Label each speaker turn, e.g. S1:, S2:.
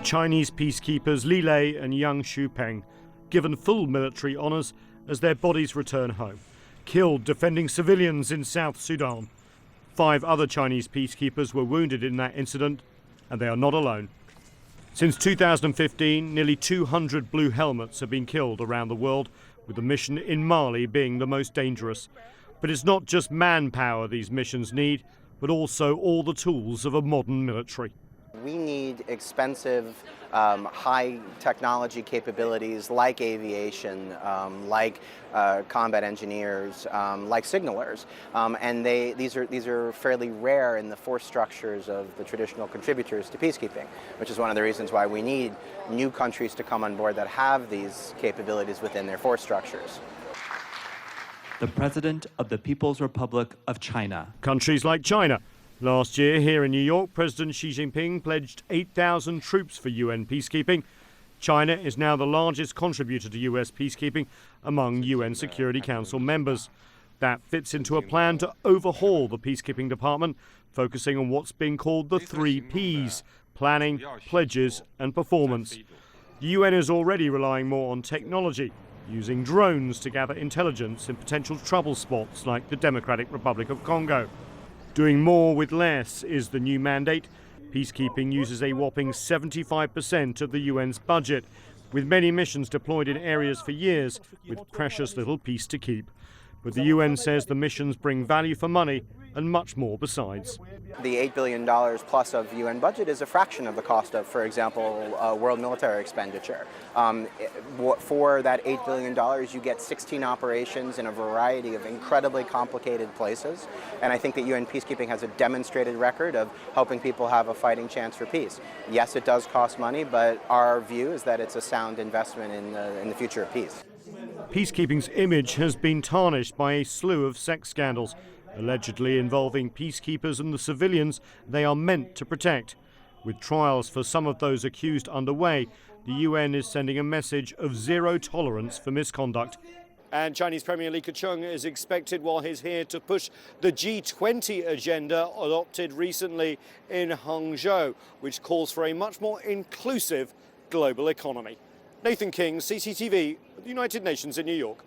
S1: Chinese peacekeepers Li Lei and Yang Shupeng, given full military honours as their bodies return home, killed defending civilians in South Sudan. 5 other Chinese peacekeepers were wounded in that incident, and they are not alone. Since 2015, nearly 200 blue helmets have been killed around the world, with the mission in Mali being the most dangerous. But it's not just manpower these missions need, but also all the tools of a modern military.
S2: We need expensive, high technology capabilities like aviation, like combat engineers, like signalers, and these are fairly rare in the force structures of the traditional contributors to peacekeeping, which is one of the reasons why we need new countries to come on board that have these capabilities within their force structures.
S3: The President of the People's Republic of China.
S1: Countries like China. Last year, here in New York, President Xi Jinping pledged 8,000 troops for UN peacekeeping. China is now the largest contributor to US peacekeeping among UN Security Council members. That fits into a plan to overhaul the peacekeeping department, focusing on what's being called the 3 Ps: planning, pledges and performance. The UN is already relying more on technology, using drones to gather intelligence in potential trouble spots like the Democratic Republic of Congo. Doing more with less is the new mandate. Peacekeeping uses a whopping 75% of the UN's budget, with many missions deployed in areas for years with precious little peace to keep. But the UN says the missions bring value for money and much more besides.
S2: The $8 billion plus of UN budget is a fraction of the cost of, for example, world military expenditure. For that $8 billion, you get 16 operations in a variety of incredibly complicated places. And I think that UN peacekeeping has a demonstrated record of helping people have a fighting chance for peace. Yes, it does cost money, but our view is that it's a sound investment in the future of peace.
S1: Peacekeeping's image has been tarnished by a slew of sex scandals, allegedly involving peacekeepers and the civilians they are meant to protect. With trials for some of those accused underway, the UN is sending a message of zero tolerance for misconduct. And Chinese Premier Li Keqiang is expected while he's here to push the G20 agenda adopted recently in Hangzhou, which calls for a much more inclusive global economy. Nathan King, CCTV, the United Nations in New York.